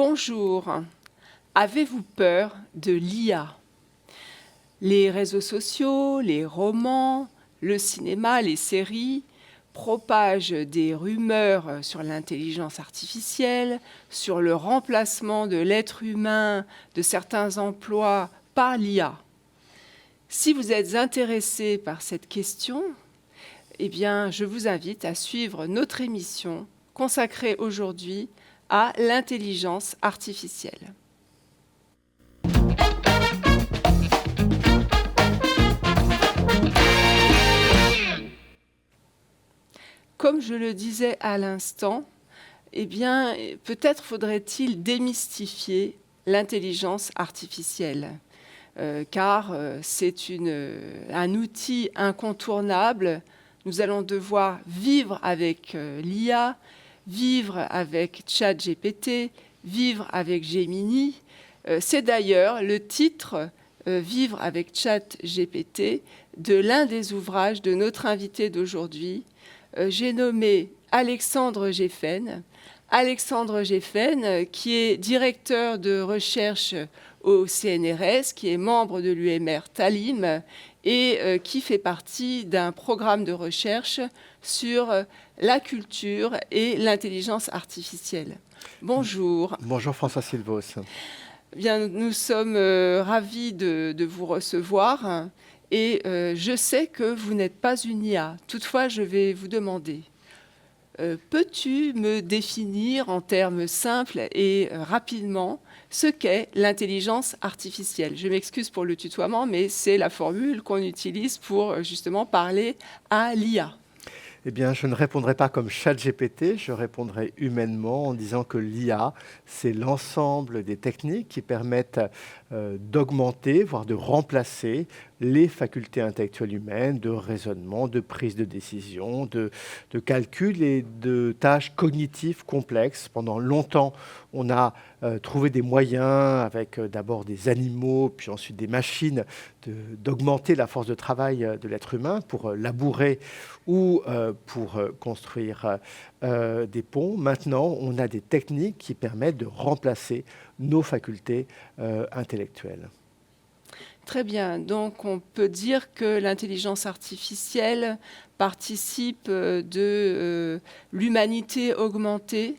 Bonjour. Avez-vous peur de l'IA? Les réseaux sociaux, les romans, le cinéma, les séries propagent des rumeurs sur l'intelligence artificielle, sur le remplacement de l'être humain de certains emplois par l'IA. Si vous êtes intéressé par cette question, eh bien, je vous invite à suivre notre émission consacrée aujourd'hui à l'intelligence artificielle. Comme je le disais à l'instant, eh bien, peut-être faudrait-il démystifier l'intelligence artificielle, car c'est un outil incontournable. Nous allons devoir vivre avec l'IA, vivre avec ChatGPT, vivre avec Gemini. C'est d'ailleurs le titre Vivre avec ChatGPT de l'un des ouvrages de notre invité d'aujourd'hui. J'ai nommé Alexandre Geffen. Alexandre Geffen, qui est directeur de recherche au CNRS, qui est membre de l'UMR Talim et qui fait partie d'un programme de recherche sur la culture et l'intelligence artificielle. Bonjour. Bonjour François Silvos. Bien, nous sommes ravis de vous recevoir et je sais que vous n'êtes pas une IA. Toutefois, je vais vous demander, peux-tu me définir en termes simples et rapidement ce qu'est l'intelligence artificielle? Je m'excuse pour le tutoiement, mais c'est la formule qu'on utilise pour justement parler à l'IA. Eh bien, je ne répondrai pas comme ChatGPT, je répondrai humainement en disant que l'IA, c'est l'ensemble des techniques qui permettent d'augmenter, voire de remplacer les facultés intellectuelles humaines, de raisonnement, de prise de décision, de calcul et de tâches cognitives complexes. Pendant longtemps, on a trouvé des moyens, avec d'abord des animaux, puis ensuite des machines, d'augmenter la force de travail de l'être humain pour labourer ou pour construire des ponts. Maintenant, on a des techniques qui permettent de remplacer nos facultés intellectuelles. Très bien. Donc, on peut dire que l'intelligence artificielle participe de l'humanité augmentée,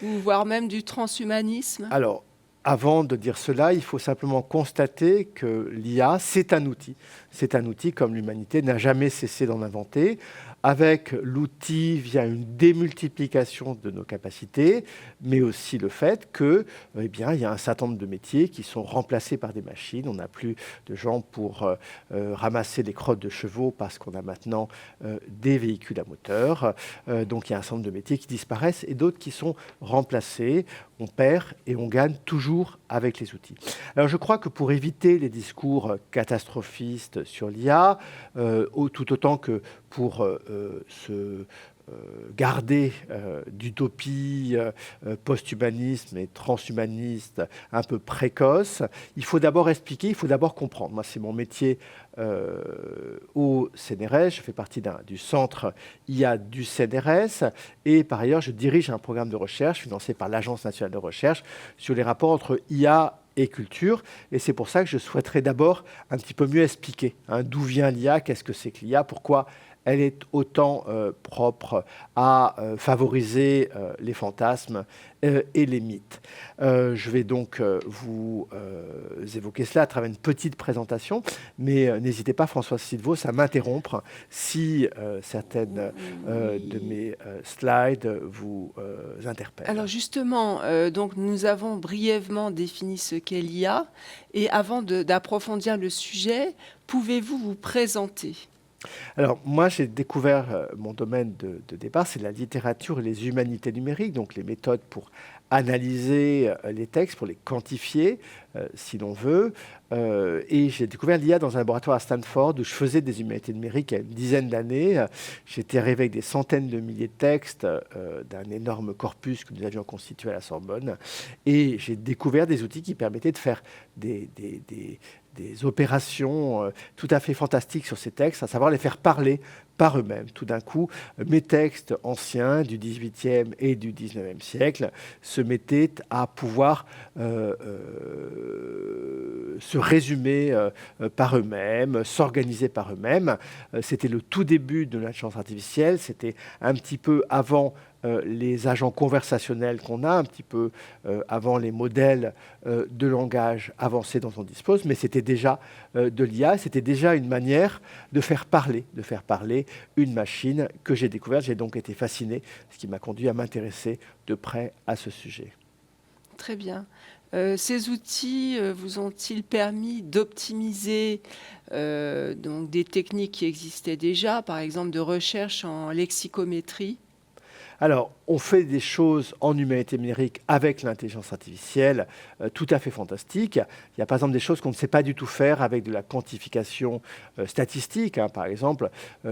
ou voire même du transhumanisme. Alors, avant de dire cela, il faut simplement constater que l'IA, c'est un outil. C'est un outil comme l'humanité n'a jamais cessé d'en inventer. Avec l'outil vient une démultiplication de nos capacités, mais aussi le fait que, eh bien, il y a un certain nombre de métiers qui sont remplacés par des machines. On n'a plus de gens pour ramasser les crottes de chevaux parce qu'on a maintenant des véhicules à moteur. Donc il y a un certain nombre de métiers qui disparaissent et d'autres qui sont remplacés. On perd et on gagne toujours avec les outils. Alors je crois que pour éviter les discours catastrophistes sur l'IA, tout autant que pour se garder d'utopie post-humanisme et transhumaniste un peu précoce, il faut d'abord expliquer, il faut d'abord comprendre. Moi, c'est mon métier au CNRS, je fais partie du centre IA du CNRS et par ailleurs, je dirige un programme de recherche financé par l'Agence nationale de recherche sur les rapports entre IA et culture. Et c'est pour ça que je souhaiterais d'abord un petit peu mieux expliquer d'où vient l'IA, qu'est-ce que c'est que l'IA, pourquoi elle est autant propre à favoriser les fantasmes et les mythes. Je vais donc vous évoquer cela à travers une petite présentation, mais n'hésitez pas, François Silvos, à m'interrompre si certaines de mes slides vous interpellent. Alors justement, donc nous avons brièvement défini ce qu'est l'IA, et avant d'approfondir le sujet, pouvez-vous vous présenter ? Alors, moi, j'ai découvert mon domaine de départ, c'est la littérature et les humanités numériques, donc les méthodes pour analyser les textes, pour les quantifier. si l'on veut. Et j'ai découvert l'IA dans un laboratoire à Stanford où je faisais des humanités numériques il y a une dizaine d'années. J'étais arrivé avec des centaines de milliers de textes d'un énorme corpus que nous avions constitué à la Sorbonne. Et j'ai découvert des outils qui permettaient de faire des opérations tout à fait fantastiques sur ces textes, à savoir les faire parler par eux-mêmes. Tout d'un coup, mes textes anciens du XVIIIe et du XIXe siècle se mettaient à pouvoir se résumer par eux-mêmes, s'organiser par eux-mêmes. C'était le tout début de l'intelligence artificielle, c'était un petit peu avant les agents conversationnels qu'on a, un petit peu avant les modèles de langage avancés dont on dispose, mais c'était déjà de l'IA, c'était déjà une manière de faire parler une machine que j'ai découverte. J'ai donc été fasciné, ce qui m'a conduit à m'intéresser de près à ce sujet. Très bien. Ces outils vous ont-ils permis d'optimiser donc des techniques qui existaient déjà, par exemple de recherche en lexicométrie? Alors, on fait des choses en humanité numérique avec l'intelligence artificielle tout à fait fantastiques. Il y a par exemple des choses qu'on ne sait pas du tout faire avec de la quantification statistique. Par exemple,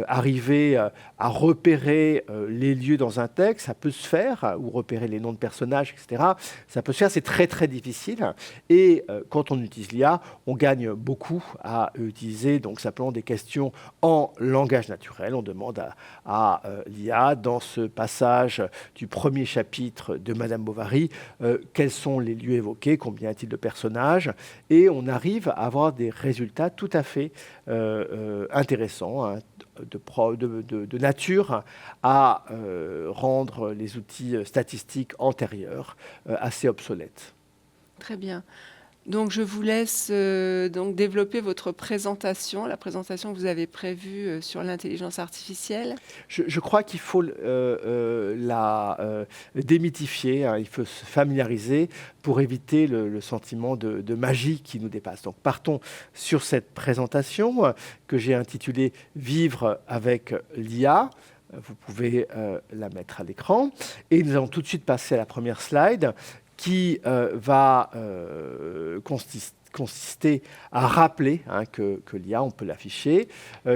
arriver à repérer les lieux dans un texte, ça peut se faire, ou repérer les noms de personnages, etc. Ça peut se faire, c'est très très difficile. Et quand on utilise l'IA, on gagne beaucoup à utiliser donc simplement des questions en langage naturel. On demande à l'IA, dans ce passage du premier chapitre de Madame Bovary, quels sont les lieux évoqués, combien y a-t-il de personnages, et on arrive à avoir des résultats tout à fait intéressants, hein, de nature à rendre les outils statistiques antérieurs assez obsolètes. Très bien. Donc, je vous laisse donc développer votre présentation, la présentation que vous avez prévue sur l'intelligence artificielle. Je crois qu'il faut la démythifier, hein, il faut se familiariser pour éviter le sentiment de magie qui nous dépasse. Donc, partons sur cette présentation que j'ai intitulée « Vivre avec l'IA ». Vous pouvez la mettre à l'écran. Et nous allons tout de suite passer à la première slide qui va consister à rappeler que l'IA, on peut l'afficher,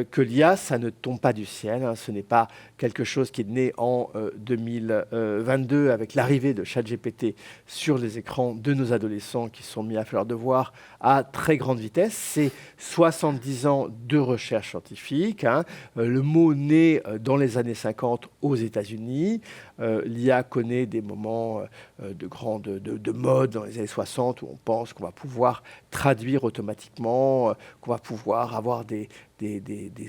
que l'IA, ça ne tombe pas du ciel, hein, ce n'est pas quelque chose qui est né en 2022 avec l'arrivée de ChatGPT sur les écrans de nos adolescents qui sont mis à faire leurs devoirs à très grande vitesse. C'est 70 ans de recherche scientifique. Le mot naît dans les années 50 aux États-Unis. L'IA connaît des moments de mode dans les années 60 où on pense qu'on va pouvoir traduire automatiquement, qu'on va pouvoir avoir des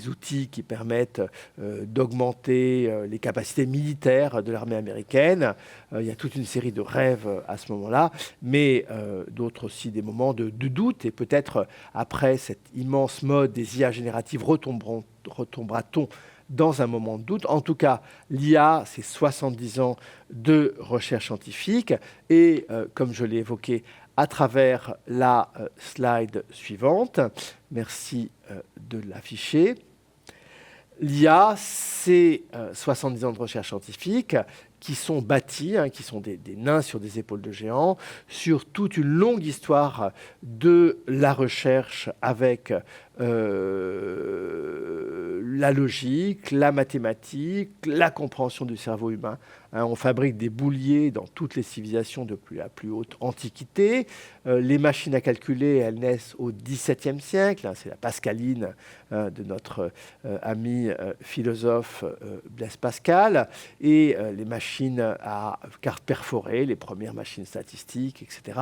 outils qui permettent d'augmenter les capacités militaires de l'armée américaine. Il y a toute une série de rêves à ce moment-là, mais d'autres aussi des moments de doute. Et peut-être après cette immense mode des IA génératives retombera-t-on dans un moment de doute. En tout cas, l'IA, c'est 70 ans de recherche scientifique. Et comme je l'ai évoqué à travers la slide suivante, merci de l'afficher. L'IA, c'est 70 ans de recherche scientifique qui sont bâtis, qui sont des nains sur des épaules de géants, sur toute une longue histoire de la recherche avec la logique, la mathématique, la compréhension du cerveau humain. On fabrique des bouliers dans toutes les civilisations depuis la plus haute antiquité. Les machines à calculer, elles naissent au XVIIe siècle. C'est la Pascaline de notre ami philosophe Blaise Pascal. Et les machines à cartes perforées, les premières machines statistiques, etc.,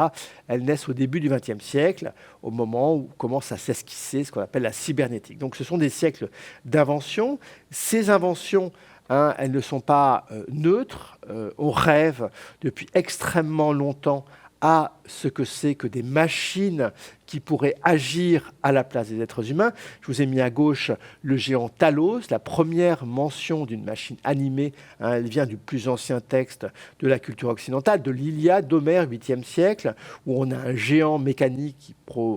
elles naissent au début du XXe siècle, au moment où commence à s'esquisser ce qu'on appelle la cybernétique. Donc ce sont des siècles d'invention. Ces inventions, elles ne sont pas neutres. On rêve depuis extrêmement longtemps à ce que c'est que des machines qui pourrait agir à la place des êtres humains. Je vous ai mis à gauche le géant Talos, la première mention d'une machine animée. Elle vient du plus ancien texte de la culture occidentale, de l'Iliade d'Homère, 8e siècle, où on a un géant mécanique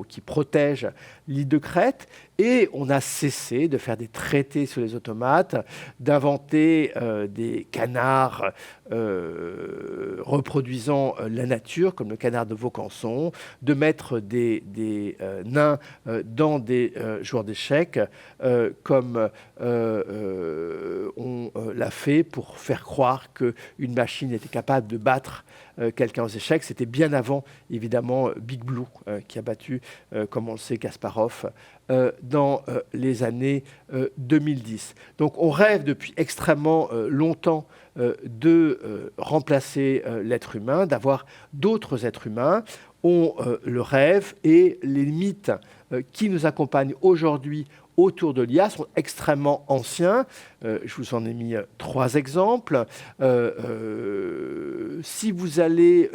qui protège l'île de Crète. Et on a cessé de faire des traités sur les automates, d'inventer des canards reproduisant la nature, comme le canard de Vaucanson, de mettre des nains dans des joueurs d'échecs, comme on l'a fait pour faire croire qu'une machine était capable de battre quelqu'un aux échecs. C'était bien avant, évidemment, Big Blue, qui a battu, comme on le sait, Kasparov, dans les années 2010. Donc on rêve depuis extrêmement longtemps de remplacer l'être humain, d'avoir d'autres êtres humains. On le rêve, et les mythes qui nous accompagnent aujourd'hui autour de l'IA sont extrêmement anciens. Je vous en ai mis 3 exemples. Si vous allez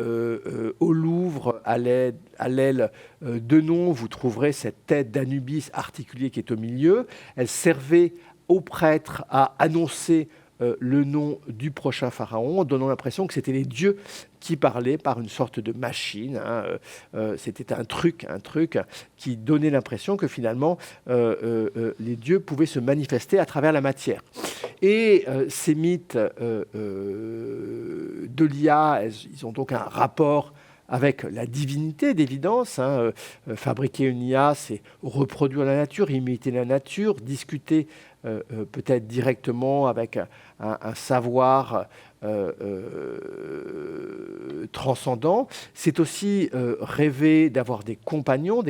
au Louvre, à l'aile d'Eunon, vous trouverez cette tête d'Anubis articulée qui est au milieu. Elle servait aux prêtres à annoncer le nom du prochain pharaon, en donnant l'impression que c'était les dieux qui parlaient par une sorte de machine. C'était un truc qui donnait l'impression que finalement les dieux pouvaient se manifester à travers la matière. Et ces mythes de l'IA, ils ont donc un rapport avec la divinité, d'évidence. Fabriquer une IA, c'est reproduire la nature, imiter la nature, discuter peut-être directement avec un savoir transcendant. C'est aussi rêver d'avoir des compagnons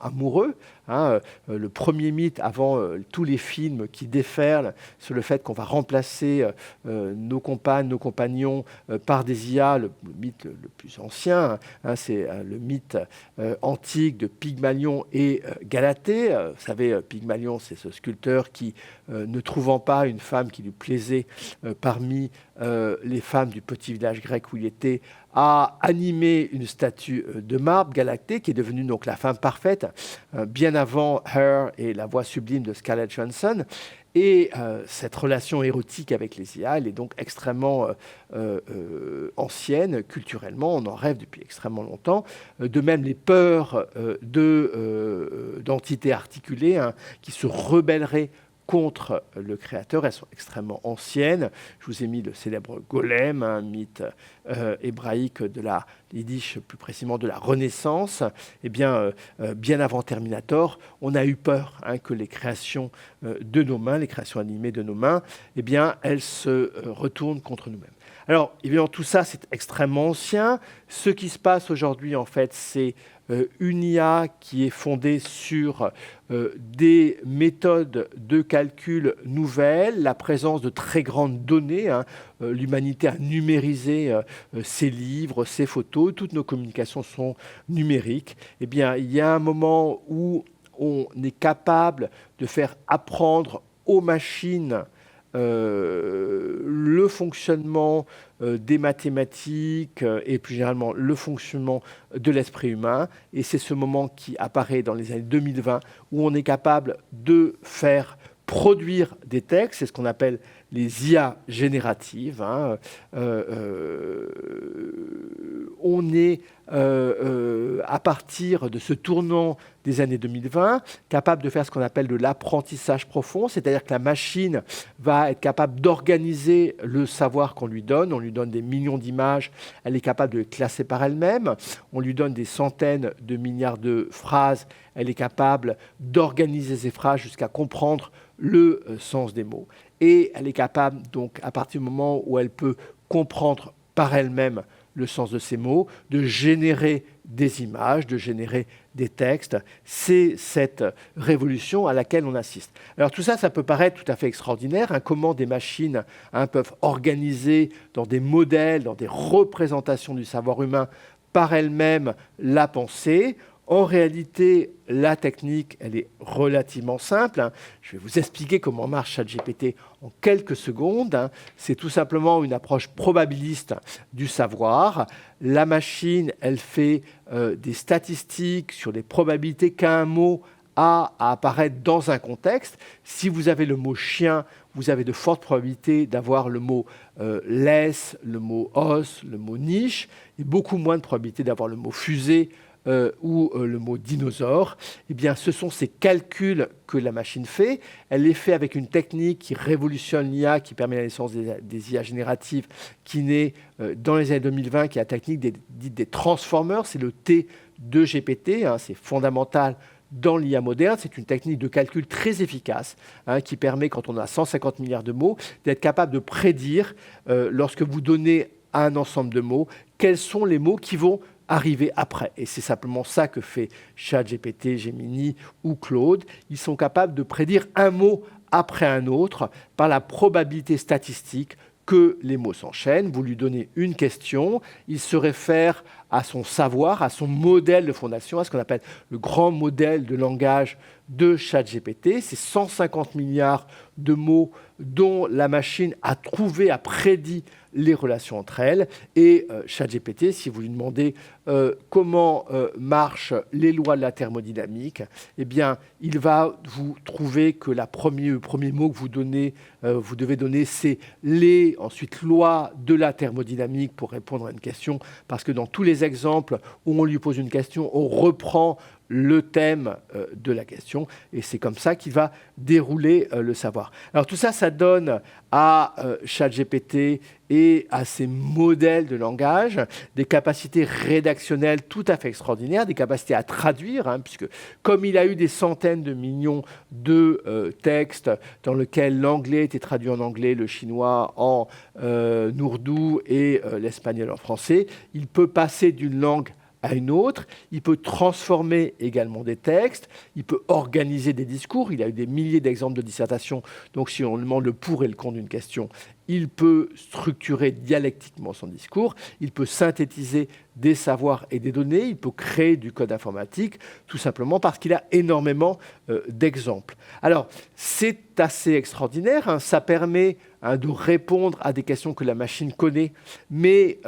amoureux. Le premier mythe, avant tous les films qui déferlent sur le fait qu'on va remplacer nos compagnes, nos compagnons par des IA, le mythe le plus ancien, c'est le mythe antique de Pygmalion et Galatée. Vous savez, Pygmalion, c'est ce sculpteur qui, ne trouvant pas une femme qui lui plaisait parmi les femmes du petit village grec où il était, a animé une statue de marbre, Galatée, qui est devenue donc la femme parfaite, bien avant Her et la voix sublime de Scarlett Johansson. Et cette relation érotique avec les IA, elle est donc extrêmement ancienne, culturellement, on en rêve depuis extrêmement longtemps. De même, les peurs d'entités articulées qui se rebelleraient contre le créateur, elles sont extrêmement anciennes. Je vous ai mis le célèbre golem, un mythe hébraïque de la yiddish, plus précisément de la Renaissance. Eh bien, bien avant Terminator, on a eu peur que les créations de nos mains, les créations animées de nos mains, eh bien, elles se retournent contre nous-mêmes. Alors, évidemment, tout ça, c'est extrêmement ancien. Ce qui se passe aujourd'hui, en fait, c'est une IA qui est fondée sur des méthodes de calcul nouvelles, la présence de très grandes données. L'humanité a numérisé ses livres, ses photos, toutes nos communications sont numériques. Eh bien, il y a un moment où on est capable de faire apprendre aux machines le fonctionnement des mathématiques et plus généralement le fonctionnement de l'esprit humain. Et c'est ce moment qui apparaît dans les années 2020 où on est capable de faire produire des textes, c'est ce qu'on appelle les IA génératives. On est, à partir de ce tournant des années 2020, capable de faire ce qu'on appelle de l'apprentissage profond, c'est-à-dire que la machine va être capable d'organiser le savoir qu'on lui donne. On lui donne des millions d'images, elle est capable de les classer par elle-même. On lui donne des centaines de milliards de phrases, elle est capable d'organiser ces phrases jusqu'à comprendre le sens des mots. Et elle est capable, donc, à partir du moment où elle peut comprendre par elle-même le sens de ces mots, de générer des images, de générer des textes. C'est cette révolution à laquelle on assiste. Alors tout ça, ça peut paraître tout à fait extraordinaire. Comment des machines peuvent organiser dans des modèles, dans des représentations du savoir humain par elles-mêmes la pensée. En réalité, la technique, elle est relativement simple, hein. Je vais vous expliquer comment marche ChatGPT en quelques secondes, hein. C'est tout simplement une approche probabiliste du savoir. La machine, elle fait des statistiques sur les probabilités qu'un mot a à apparaître dans un contexte. Si vous avez le mot chien, vous avez de fortes probabilités d'avoir le mot laisse, le mot os, le mot niche, et beaucoup moins de probabilités d'avoir le mot fusée ou le mot dinosaure. Eh bien, ce sont ces calculs que la machine fait. Elle les fait avec une technique qui révolutionne l'IA, qui permet la naissance des IA génératives, qui naît dans les années 2020, qui est la technique dite des transformers. C'est le T de GPT, hein, c'est fondamental dans l'IA moderne. C'est une technique de calcul très efficace, hein, qui permet, quand on a 150 milliards de mots, d'être capable de prédire, lorsque vous donnez à un ensemble de mots, quels sont les mots qui vont arriver après. Et c'est simplement ça que fait ChatGPT, Gemini ou Claude. Ils sont capables de prédire un mot après un autre par la probabilité statistique que les mots s'enchaînent. Vous lui donnez une question, il se réfère à son savoir, à son modèle de fondation, à ce qu'on appelle le grand modèle de langage de ChatGPT. C'est 150 milliards de mots dont la machine a trouvé, a prédit les relations entre elles. Et ChatGPT, si vous lui demandez comment marchent les lois de la thermodynamique, eh bien, il va vous trouver que le premier mot que vous devez donner, c'est les, ensuite, lois de la thermodynamique pour répondre à une question, parce que dans tous les exemples où on lui pose une question, on reprend le thème de la question, et c'est comme ça qu'il va dérouler le savoir. Alors tout ça, ça donne à ChatGPT et à ces modèles de langage des capacités rédactionnelles tout à fait extraordinaires, des capacités à traduire, hein, puisque comme il a eu des centaines de millions de textes dans lesquels l'anglais était traduit en anglais, le chinois en ourdou et l'espagnol en français, il peut passer d'une langue à une autre, il peut transformer également des textes, il peut organiser des discours, il a eu des milliers d'exemples de dissertation, donc si on demande le pour et le contre d'une question, il peut structurer dialectiquement son discours, il peut synthétiser des savoirs et des données, il peut créer du code informatique, tout simplement parce qu'il a énormément d'exemples. Alors, c'est assez extraordinaire, hein, ça permet de répondre à des questions que la machine connaît, mais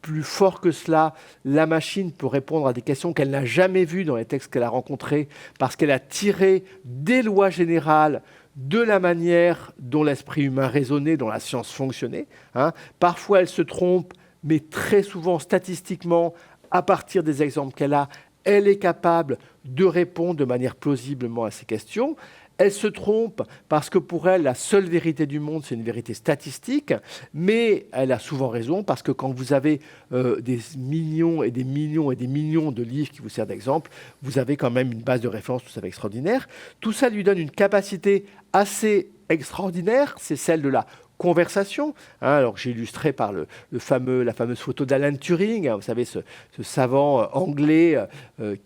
plus fort que cela, la machine peut répondre à des questions qu'elle n'a jamais vues dans les textes qu'elle a rencontrés, parce qu'elle a tiré des lois générales de la manière dont l'esprit humain raisonnait, dont la science fonctionnait, hein. Parfois, elle se trompe, mais très souvent, statistiquement, à partir des exemples qu'elle a, elle est capable de répondre de manière plausiblement à ces questions. Elle se trompe parce que pour elle, la seule vérité du monde, c'est une vérité statistique, mais elle a souvent raison parce que quand vous avez des millions et des millions et des millions de livres qui vous servent d'exemple, vous avez quand même une base de référence tout à fait extraordinaire. Tout ça lui donne une capacité assez extraordinaire, c'est celle de la conversation, hein. Alors j'ai illustré par la fameuse photo d'Alan Turing, hein, vous savez, ce savant anglais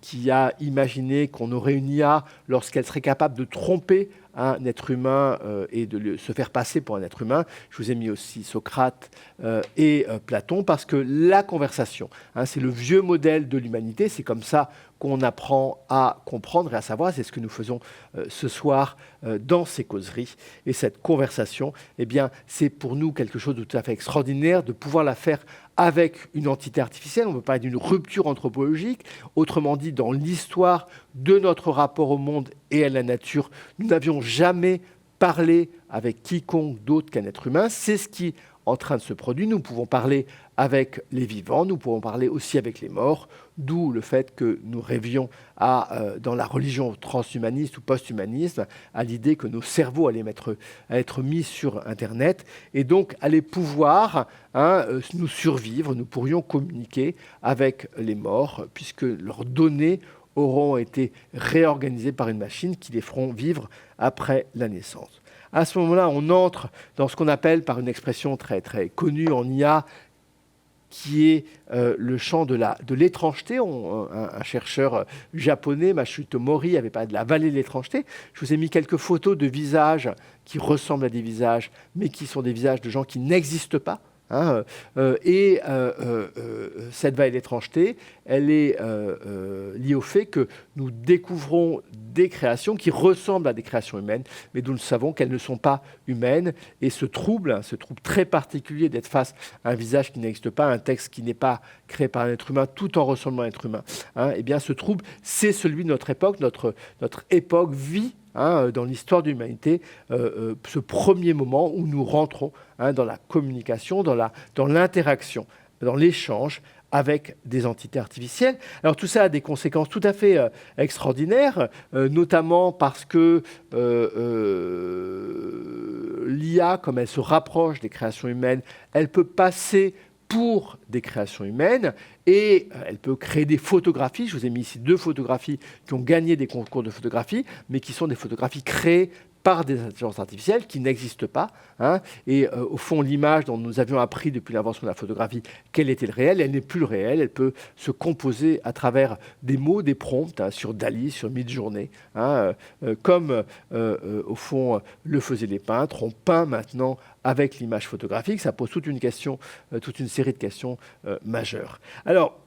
qui a imaginé qu'on aurait une IA lorsqu'elle serait capable de tromper un être humain et de se faire passer pour un être humain. Je vous ai mis aussi Socrate et Platon, parce que la conversation, hein, c'est le vieux modèle de l'humanité, c'est comme ça qu'on apprend à comprendre et à savoir. C'est ce que nous faisons ce soir dans ces causeries. Et cette conversation, eh bien, c'est pour nous quelque chose de tout à fait extraordinaire de pouvoir la faire avec une entité artificielle. On peut parler d'une rupture anthropologique. Autrement dit, dans l'histoire de notre rapport au monde et à la nature, nous n'avions jamais parlé avec quiconque d'autre qu'un être humain. C'est ce qui est en train de se produire. Nous pouvons parler avec les vivants, nous pouvons parler aussi avec les morts, d'où le fait que nous rêvions dans la religion transhumaniste ou post-humaniste, à l'idée que nos cerveaux allaient être mis sur Internet, et donc allaient pouvoir nous survivre, nous pourrions communiquer avec les morts, puisque leurs données auront été réorganisées par une machine qui les feront vivre après la naissance. À ce moment-là, on entre dans ce qu'on appelle, par une expression très, très connue en IA, qui est le champ de l'étrangeté. Un chercheur japonais, Mashuto Mori, avait parlé de la vallée de l'étrangeté. Je vous ai mis quelques photos de visages qui ressemblent à des visages, mais qui sont des visages de gens qui n'existent pas. hein, cette vague d'étrangeté, elle est liée au fait que nous découvrons des créations qui ressemblent à des créations humaines, mais dont nous savons qu'elles ne sont pas humaines. Et ce trouble très particulier d'être face à un visage qui n'existe pas, un texte qui n'est pas créé par un être humain, tout en ressemblant à un être humain, hein, eh bien ce trouble, c'est celui de notre époque. Notre époque vit, hein, dans l'histoire de l'humanité, ce premier moment où nous rentrons, hein, dans la communication, dans l'interaction, dans l'échange avec des entités artificielles. Alors tout ça a des conséquences tout à fait extraordinaires, notamment parce que l'IA, comme elle se rapproche des créations humaines, elle peut passer pour des créations humaines et elle peut créer des photographies. Je vous ai mis ici 2 photographies qui ont gagné des concours de photographie, mais qui sont des photographies créées par des intelligences artificielles qui n'existent pas, hein. Et au fond, l'image dont nous avions appris depuis l'invention de la photographie quel était le réel, elle n'est plus le réel, elle peut se composer à travers des mots, des prompts, hein, sur Dali, sur Midjourney, hein, comme au fond le faisaient les peintres. On peint maintenant avec l'image photographique. Ça pose toute une série de questions majeures. Alors,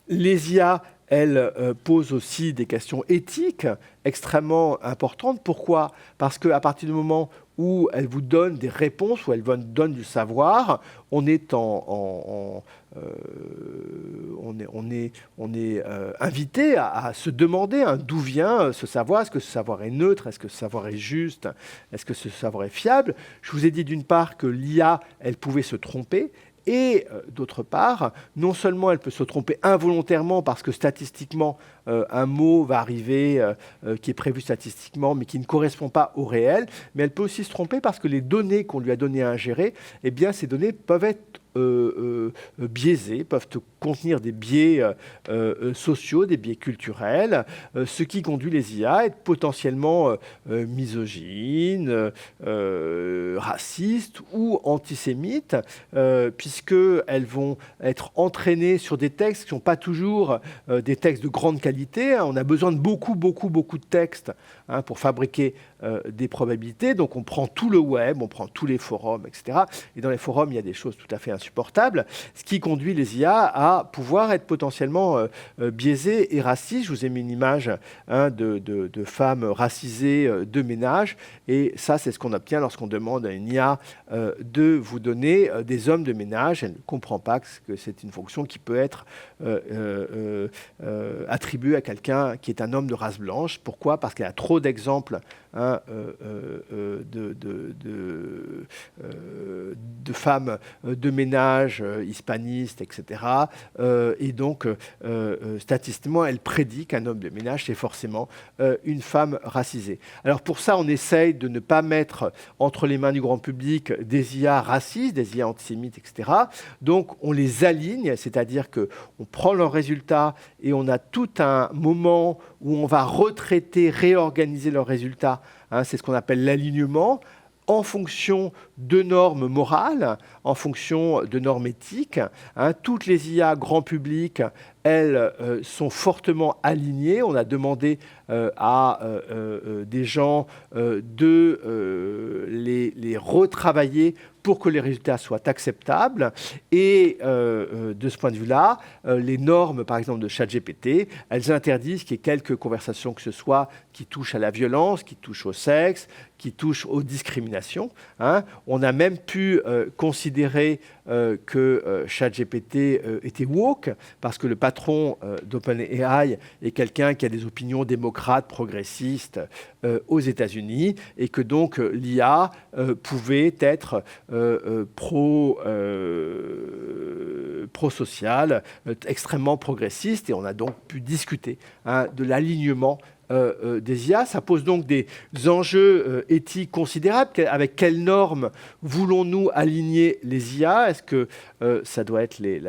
les IA, elles posent aussi des questions éthiques extrêmement importantes. Pourquoi ? Parce qu'à partir du moment où elles vous donnent des réponses, où elles vous donnent du savoir, on est invité à se demander, hein, d'où vient ce savoir. Est-ce que ce savoir est neutre? Est-ce que ce savoir est juste? Est-ce que ce savoir est fiable? Je vous ai dit d'une part que l'IA, elle pouvait se tromper. Et d'autre part, non seulement elle peut se tromper involontairement parce que statistiquement, un mot va arriver qui est prévu statistiquement mais qui ne correspond pas au réel, mais elle peut aussi se tromper parce que les données qu'on lui a données à ingérer, eh bien, ces données peuvent être biaisés, peuvent contenir des biais sociaux, des biais culturels, ce qui conduit les IA à être potentiellement misogynes, racistes ou antisémites, puisqu'elles vont être entraînées sur des textes qui ne sont pas toujours des textes de grande qualité, hein. On a besoin de beaucoup de textes, hein, pour fabriquer des probabilités. Donc on prend tout le web, on prend tous les forums, etc. Et dans les forums, il y a des choses tout à fait insupportables, ce qui conduit les IA à pouvoir être potentiellement biaisées et racistes. Je vous ai mis une image, hein, de femmes racisées de ménage, et ça, c'est ce qu'on obtient lorsqu'on demande à une IA de vous donner des hommes de ménage. Elle ne comprend pas que c'est une fonction qui peut être attribuée à quelqu'un qui est un homme de race blanche. Pourquoi ? Parce qu'elle a trop d'exemples, hein, de femmes de ménage hispanistes, etc. Et donc, statistiquement, elle prédit qu'un homme de ménage, c'est forcément une femme racisée. Alors pour ça, on essaye de ne pas mettre entre les mains du grand public des IA racistes, des IA antisémites, etc. Donc on les aligne, c'est-à-dire qu'on prend leurs résultats et on a tout un moment où on va retraiter, réorganiser leurs résultats, hein, c'est ce qu'on appelle l'alignement, en fonction de normes morales, en fonction de normes éthiques, hein. Toutes les IA grand public, elles sont fortement alignées. On a demandé à des gens de les retravailler pour que les résultats soient acceptables. Et de ce point de vue-là, les normes, par exemple, de ChatGPT, elles interdisent qu'il y ait quelques conversations que ce soit qui touchent à la violence, qui touchent au sexe, qui touchent aux discriminations, hein. On a même pu considérer que ChatGPT était woke, parce que le patron d'OpenAI est quelqu'un qui a des opinions démocrates, progressistes aux États-Unis, et que donc l'IA pouvait être pro-social, extrêmement progressiste, et on a donc pu discuter, hein, de l'alignement des IA. Ça pose donc des enjeux éthiques considérables. Avec quelles normes voulons-nous aligner les IA? Est-ce que ça doit être les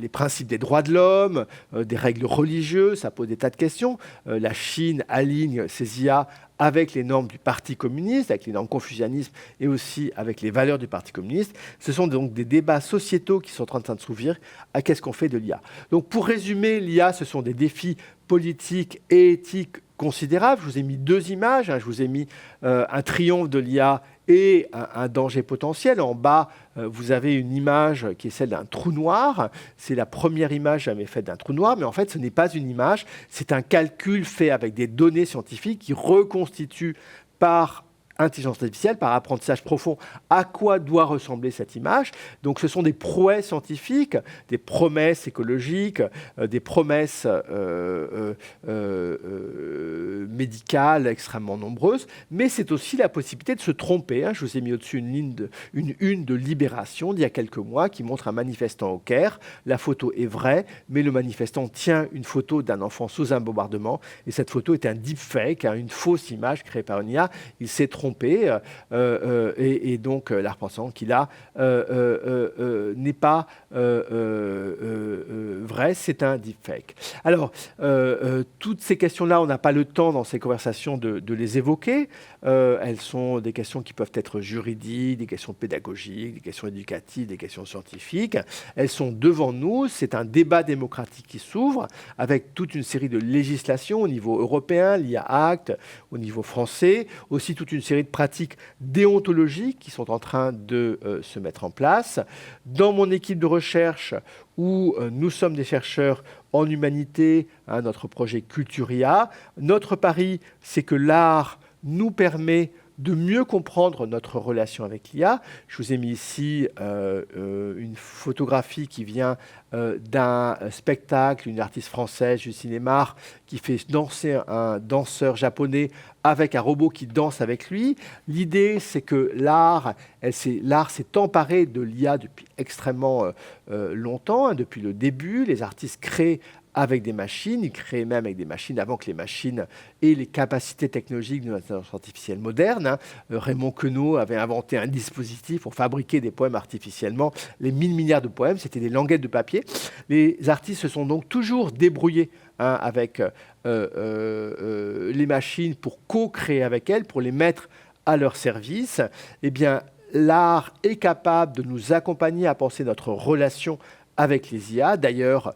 principes des droits de l'homme, des règles religieuses? Ça pose des tas de questions. La Chine aligne ses IA avec les normes du Parti communiste, avec les normes confucianisme et aussi avec les valeurs du Parti communiste. Ce sont donc des débats sociétaux qui sont en train de s'ouvrir à qu'est-ce qu'on fait de l'IA. Donc pour résumer, l'IA, ce sont des défis politiques et éthiques considérables. Je vous ai mis 2 images, hein. Je vous ai mis un triomphe de l'IA et un danger potentiel. En bas, vous avez une image qui est celle d'un trou noir. C'est la première image jamais faite d'un trou noir, mais en fait, ce n'est pas une image, c'est un calcul fait avec des données scientifiques qui reconstituent par intelligence artificielle, par apprentissage profond, à quoi doit ressembler cette image. Donc ce sont des prouesses scientifiques, des promesses écologiques, des promesses médicales extrêmement nombreuses, mais c'est aussi la possibilité de se tromper. Je vous ai mis au-dessus une une de Libération d'il y a quelques mois qui montre un manifestant au Caire. La photo est vraie, mais le manifestant tient une photo d'un enfant sous un bombardement, et cette photo est un deepfake, une fausse image créée par une IA. Il s'est trompé. Et donc la représentation qu'il a n'est pas vraie, c'est un deepfake. Alors, toutes ces questions-là, on n'a pas le temps dans ces conversations de les évoquer. Elles sont des questions qui peuvent être juridiques, des questions pédagogiques, des questions éducatives, des questions scientifiques. Elles sont devant nous, c'est un débat démocratique qui s'ouvre avec toute une série de législations au niveau européen, l'IA Act, au niveau français, aussi toute une série de pratiques déontologiques qui sont en train de se mettre en place. Dans mon équipe de recherche, où nous sommes des chercheurs en humanité, notre projet Culturia, notre pari, c'est que l'art nous permet de mieux comprendre notre relation avec l'IA. Je vous ai mis ici une photographie qui vient d'un spectacle, une artiste française, Justine Aymar, qui fait danser un danseur japonais avec un robot qui danse avec lui. L'idée, c'est que l'art s'est emparé de l'IA depuis extrêmement longtemps, depuis le début. Les artistes créent avec des machines, ils créaient même avec des machines avant que les machines aient les capacités technologiques de l'intelligence artificielle moderne. Raymond Queneau avait inventé un dispositif pour fabriquer des poèmes artificiellement. Les 1000 milliards de poèmes, c'était des languettes de papier. Les artistes se sont donc toujours débrouillés avec les machines pour co-créer avec elles, pour les mettre à leur service. Eh bien, l'art est capable de nous accompagner à penser notre relation avec les IA. D'ailleurs,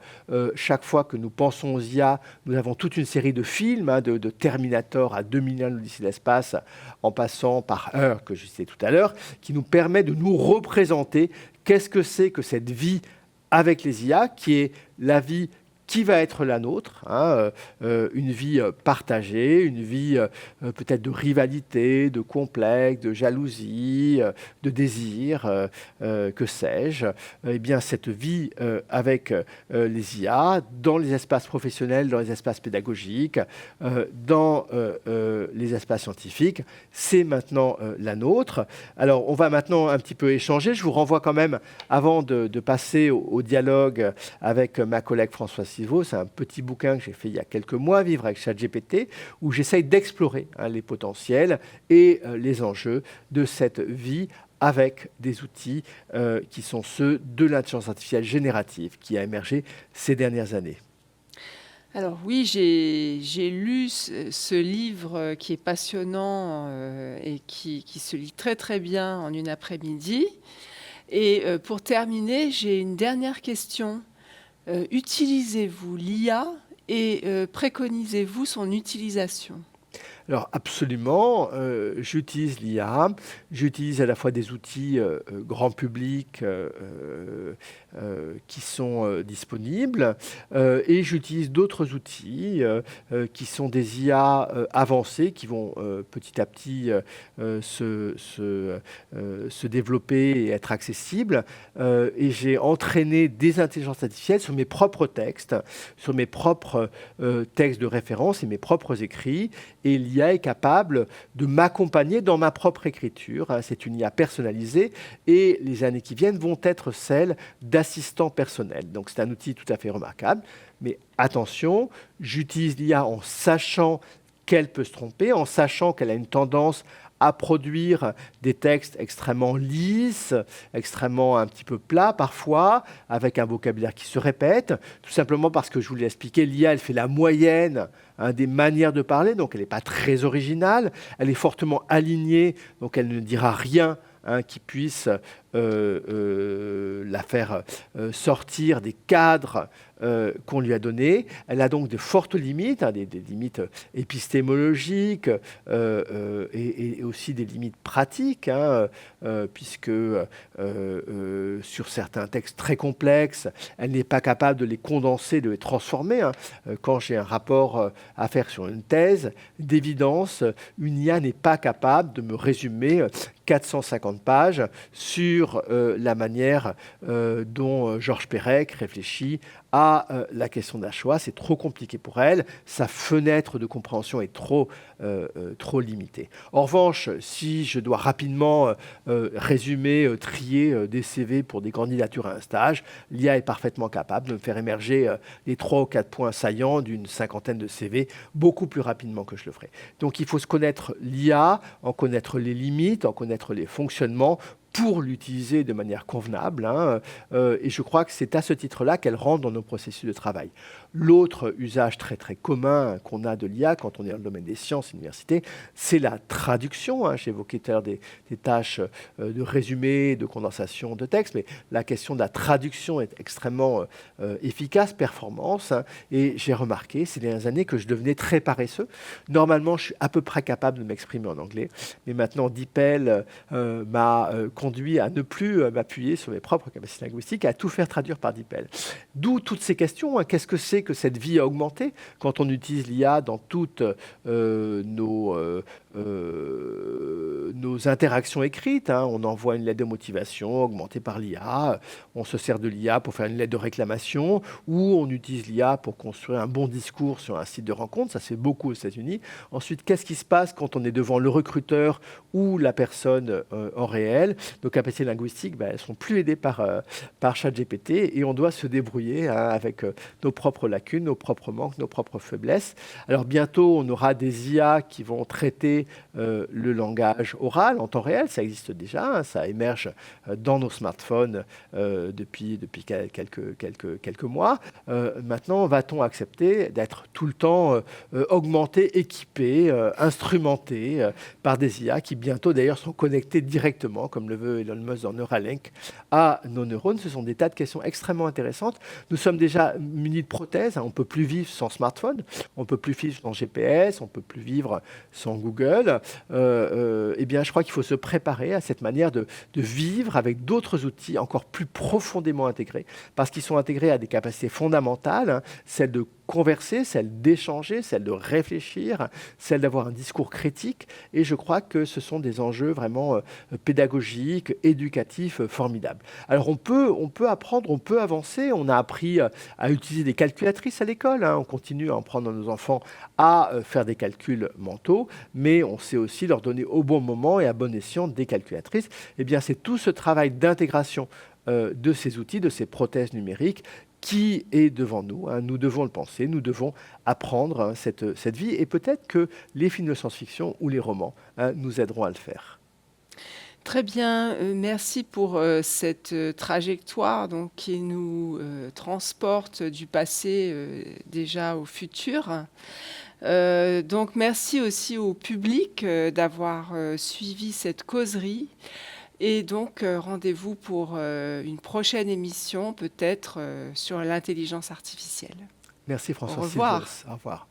chaque fois que nous pensons aux IA, nous avons toute une série de films, de Terminator à 2001, l'Odyssée de l'espace, en passant par Heure, que je citais tout à l'heure, qui nous permet de nous représenter qu'est-ce que c'est que cette vie avec les IA, qui est la vie qui va être la nôtre, une vie partagée, une vie peut-être de rivalité, de complexe, de jalousie, de désir, que sais-je. Eh bien, cette vie avec les IA, dans les espaces professionnels, dans les espaces pédagogiques, dans les espaces scientifiques, c'est maintenant la nôtre. Alors, on va maintenant un petit peu échanger. Je vous renvoie quand même, avant de passer au dialogue avec ma collègue Françoise Silvaux, c'est un petit bouquin que j'ai fait il y a quelques mois, Vivre avec ChatGPT, où j'essaye d'explorer les potentiels et les enjeux de cette vie avec des outils qui sont ceux de l'intelligence artificielle générative qui a émergé ces dernières années. Alors oui, j'ai lu ce livre qui est passionnant et qui se lit très très bien en une après-midi. Et pour terminer, j'ai une dernière question. Utilisez-vous l'IA et préconisez-vous son utilisation ? Alors absolument, j'utilise l'IA, j'utilise à la fois des outils grand public qui sont disponibles et j'utilise d'autres outils qui sont des IA avancés qui vont petit à petit se développer et être accessibles. Et j'ai entraîné des intelligences artificielles sur mes propres textes, sur mes propres textes de référence et mes propres écrits. Et l'IA est capable de m'accompagner dans ma propre écriture. C'est une IA personnalisée et les années qui viennent vont être celles d'assistants personnels. Donc c'est un outil tout à fait remarquable. Mais attention, j'utilise l'IA en sachant qu'elle peut se tromper, en sachant qu'elle a une tendance à produire des textes extrêmement lisses, extrêmement un petit peu plats parfois, avec un vocabulaire qui se répète, tout simplement parce que je vous l'ai expliqué, l'IA, elle fait la moyenne des manières de parler, donc elle n'est pas très originale, elle est fortement alignée, donc elle ne dira rien qui puisse la faire sortir des cadres qu'on lui a donnés. Elle a donc de fortes limites, des limites épistémologiques et aussi des limites pratiques, puisque sur certains textes très complexes, elle n'est pas capable de les condenser, de les transformer. Quand j'ai un rapport à faire sur une thèse, d'évidence, une IA n'est pas capable de me résumer 450 pages sur la manière dont Georges Perec réfléchit à la question de la Shoah. C'est trop compliqué pour elle. Sa fenêtre de compréhension est trop limitée. En revanche, si je dois rapidement résumer, trier des CV pour des candidatures à un stage, l'IA est parfaitement capable de me faire émerger les 3 ou 4 points saillants d'une 50aine de CV beaucoup plus rapidement que je le ferai. Donc il faut se connaître l'IA, en connaître les limites, en connaître les fonctionnements pour l'utiliser de manière convenable. Et je crois que c'est à ce titre-là qu'elle rentre dans nos processus de travail. L'autre usage très très commun qu'on a de l'IA quand on est dans le domaine des sciences et de l'université, c'est la traduction. J'évoquais tout à l'heure des tâches de résumé, de condensation de texte, mais la question de la traduction est extrêmement efficace, performance. Et j'ai remarqué ces dernières années que je devenais très paresseux. Normalement, je suis à peu près capable de m'exprimer en anglais, mais maintenant DeepL m'a conduit à ne plus m'appuyer sur mes propres capacités linguistiques, à tout faire traduire par DeepL. D'où toutes ces questions. Qu'est-ce que c'est que cette vie augmentée quand on utilise l'IA dans toutes nos interactions écrites? On envoie une lettre de motivation augmentée par l'IA, on se sert de l'IA pour faire une lettre de réclamation, ou on utilise l'IA pour construire un bon discours sur un site de rencontre. Ça se fait beaucoup aux États-Unis. Ensuite, qu'est-ce qui se passe quand on est devant le recruteur ou la personne en réel? Nos capacités linguistiques, elles ne sont plus aidées par ChatGPT et on doit se débrouiller avec nos propres lacunes, nos propres manques, nos propres faiblesses. Alors bientôt, on aura des IA qui vont traiter le langage oral en temps réel. Ça existe déjà, ça émerge dans nos smartphones depuis quelques mois. Maintenant, va-t-on accepter d'être tout le temps augmenté, équipé, instrumenté par des IA qui bientôt d'ailleurs sont connectés directement, comme le veut Elon Musk dans Neuralink, à nos neurones? Ce sont des tas de questions extrêmement intéressantes. Nous sommes déjà munis de prothèses. On ne peut plus vivre sans smartphone, on ne peut plus vivre sans GPS, on ne peut plus vivre sans Google. Eh bien, je crois qu'il faut se préparer à cette manière de vivre avec d'autres outils encore plus profondément intégrés, parce qu'ils sont intégrés à des capacités fondamentales, celles de converser, celle d'échanger, celle de réfléchir, celle d'avoir un discours critique. Et je crois que ce sont des enjeux vraiment pédagogiques, éducatifs, formidables. Alors on peut apprendre, on peut avancer. On a appris à utiliser des calculatrices à l'école. On continue à en prendre à nos enfants à faire des calculs mentaux, mais on sait aussi leur donner au bon moment et à bon escient des calculatrices. Eh bien, c'est tout ce travail d'intégration de ces outils, de ces prothèses numériques qui est devant nous. Nous devons le penser, nous devons apprendre cette vie, et peut-être que les films de science-fiction ou les romans nous aideront à le faire. Très bien, merci pour cette trajectoire qui nous transporte du passé déjà au futur. Donc merci aussi au public d'avoir suivi cette causerie. Et donc, rendez-vous pour une prochaine émission, peut-être sur l'intelligence artificielle. Merci François. Au revoir. Au revoir.